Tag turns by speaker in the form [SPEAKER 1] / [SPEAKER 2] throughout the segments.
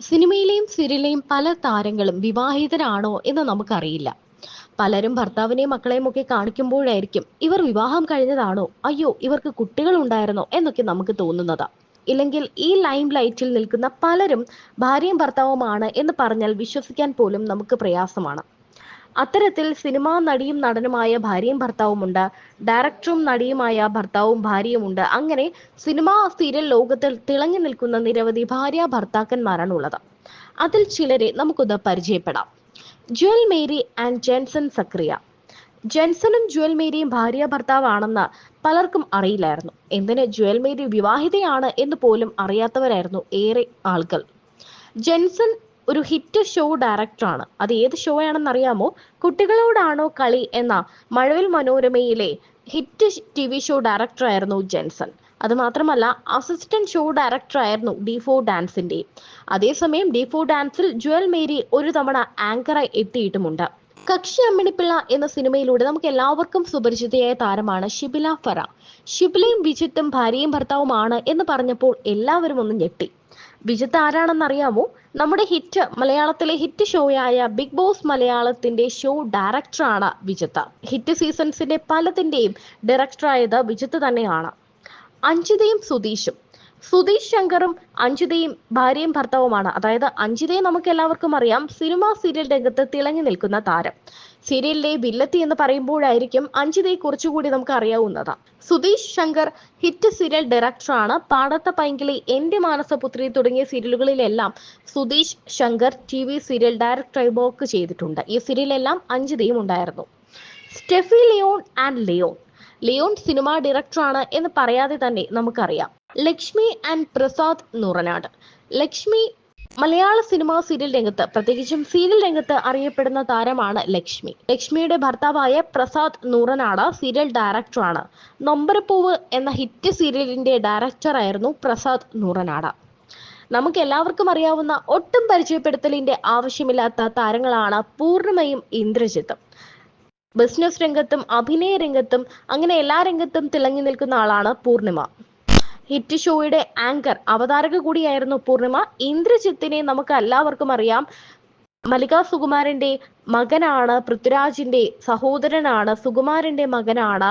[SPEAKER 1] സിനിമയിലെയും സീരിയലിലെയും പല താരങ്ങളും വിവാഹിതരാണോ എന്ന് നമുക്കറിയില്ല. പലരും ഭർത്താവിനെയും മക്കളെയും ഒക്കെ കാണിക്കുമ്പോഴായിരിക്കും ഇവർ വിവാഹം കഴിഞ്ഞതാണോ, അയ്യോ ഇവർക്ക് കുട്ടികൾ ഉണ്ടായിരുന്നോ എന്നൊക്കെ നമുക്ക് തോന്നുന്നത്. ഇല്ലെങ്കിൽ ഈ ലൈം ലൈറ്റിൽ നിൽക്കുന്ന പലരും ഭാര്യയും ഭർത്താവുമാണ് എന്ന് പറഞ്ഞാൽ വിശ്വസിക്കാൻ പോലും നമുക്ക് പ്രയാസമാണ്. അത്തരത്തിൽ സിനിമാ നടിയും നടനുമായ ഭാര്യയും ഭർത്താവുമുണ്ട്, ഡയറക്ടറും നടിയുമായ ഭർത്താവും ഭാര്യയുമുണ്ട്. അങ്ങനെ സിനിമാ സീരിയൽ ലോകത്തിൽ തിളങ്ങി നിൽക്കുന്ന നിരവധി ഭാര്യ ഭർത്താക്കന്മാരാണ് ഉള്ളത്. അതിൽ ചിലരെ നമുക്കൊന്ന് പരിചയപ്പെടാം. ജുവൽ മേരി ആൻഡ് ജെൻസൺ സക്രിയ. ജെൻസണും ജുവൽ മേരിയും ഭാര്യ ഭർത്താവാണെന്ന് പലർക്കും അറിയില്ലായിരുന്നു. എന്തിന് ജുവൽ മേരി വിവാഹിതയാണ് എന്ന് പോലും അറിയാത്തവരായിരുന്നു ഏറെ ആളുകൾ. ജെൻസൺ ഒരു ഹിറ്റ് ഷോ ഡയറക്ടറാണ്. അത് ഏത് ഷോ ആണെന്ന് അറിയാമോ? കുട്ടികളോടാണോ കളി എന്ന മഴവിൽ മനോരമയിലെ ഹിറ്റ് TV ഷോ ഡയറക്ടറായിരുന്നു ജെൻസൺ. അത് മാത്രമല്ല, അസിസ്റ്റന്റ് ഷോ ഡയറക്ടറായിരുന്നു D4 ഡാൻസിന്റെ. അതേസമയം D4 ഡാൻസിൽ ജുവൽ മേരി ഒരു തവണ ആങ്കറായി എത്തിയിട്ടുമുണ്ട്. കക്ഷി അമ്മിണിപ്പിള്ള എന്ന സിനിമയിലൂടെ നമുക്ക് എല്ലാവർക്കും സുപരിചിതയായ താരമാണ് ഷിബില ഫറ. ഷിബിലയും വിജിത്തും ഭാര്യയും ഭർത്താവുമാണ് എന്ന് പറഞ്ഞപ്പോൾ എല്ലാവരും ഒന്ന് ഞെട്ടി. വിജിത്ത് ആരാണെന്നറിയാമോ? നമ്മുടെ മലയാളത്തിലെ ഹിറ്റ് ഷോയായ ബിഗ് ബോസ് മലയാളത്തിന്റെ ഷോ ഡയറക്ടറാണ് വിജിത്ത്. ഹിറ്റ് സീസൺസിന്റെ പലതിന്റെയും ഡയറക്ടറായത് വിജിത്ത് തന്നെയാണ്. അഞ്ജിതയും സുധീഷും. സുധീഷ് ശങ്കറും അഞ്ജിതയും ഭാര്യയും ഭർത്താവുമാണ്. അതായത് അഞ്ജിതയെ നമുക്ക് എല്ലാവർക്കും അറിയാം, സീരിയൽ രംഗത്ത് തിളങ്ങി നിൽക്കുന്ന താരം. സീരിയലിലെ വില്ലത്തി എന്ന് പറയുമ്പോഴായിരിക്കും അഞ്ജിതയെ കുറച്ചുകൂടി നമുക്ക് അറിയാവുന്നത്. സുധീഷ് ശങ്കർ ഹിറ്റ് സീരിയൽ ഡയറക്ടറാണ്. പാടത്ത പൈങ്കിളി, എന്റെ മാനസപുത്രി തുടങ്ങിയ സീരിയലുകളിലെല്ലാം സുധീഷ് ശങ്കർ സീരിയൽ ഡയറക്ടറായി വർക്ക് ചെയ്തിട്ടുണ്ട്. ഈ സീരിയലെല്ലാം അഞ്ജിതയും ഉണ്ടായിരുന്നു. സ്റ്റെഫി ലിയോൺ ആൻഡ് ലിയോൺ. ലിയോൺ സിനിമാ ഡയറക്ടറാണ് എന്ന് പറയാതെ തന്നെ നമുക്കറിയാം. ലക്ഷ്മി ആൻഡ് പ്രസാദ് നൂറനാട്. ലക്ഷ്മി മലയാള സിനിമാ സീരിയൽ രംഗത്ത്, പ്രത്യേകിച്ചും സീരിയൽ രംഗത്ത് അറിയപ്പെടുന്ന താരമാണ് ലക്ഷ്മി. ലക്ഷ്മിയുടെ ഭർത്താവായ പ്രസാദ് നൂറനാട് സീരിയൽ ഡയറക്ടറാണ്. നൊമ്പരപ്പൂവ് എന്ന ഹിറ്റ് സീരിയലിന്റെ ഡയറക്ടറായിരുന്നു പ്രസാദ് നൂറനാട്. നമുക്ക് എല്ലാവർക്കും അറിയാവുന്ന, ഒട്ടും പരിചയപ്പെടുത്തലിന്റെ ആവശ്യമില്ലാത്ത താരങ്ങളാണ് പൂർണിമയും ഇന്ദ്രജിത്തും. ബിസിനസ് രംഗത്തും അഭിനയ രംഗത്തും അങ്ങനെ എല്ലാ രംഗത്തും തിളങ്ങി നിൽക്കുന്ന ആളാണ് പൂർണിമ. ഹിറ്റ് ഷോയുടെ ആങ്കർ, അവതാരക കൂടിയായിരുന്നു പൂർണിമ. ഇന്ദ്രജിത്തിനെ നമുക്ക് എല്ലാവർക്കും അറിയാം, മല്ലിക സുകുമാരന്റെ മകനാണ്, പൃഥ്വിരാജിന്റെ സഹോദരനാണ്, സുകുമാരന്റെ മകനാണ്,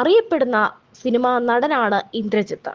[SPEAKER 1] അറിയപ്പെടുന്ന സിനിമാ നടനാണ് ഇന്ദ്രജിത്ത്.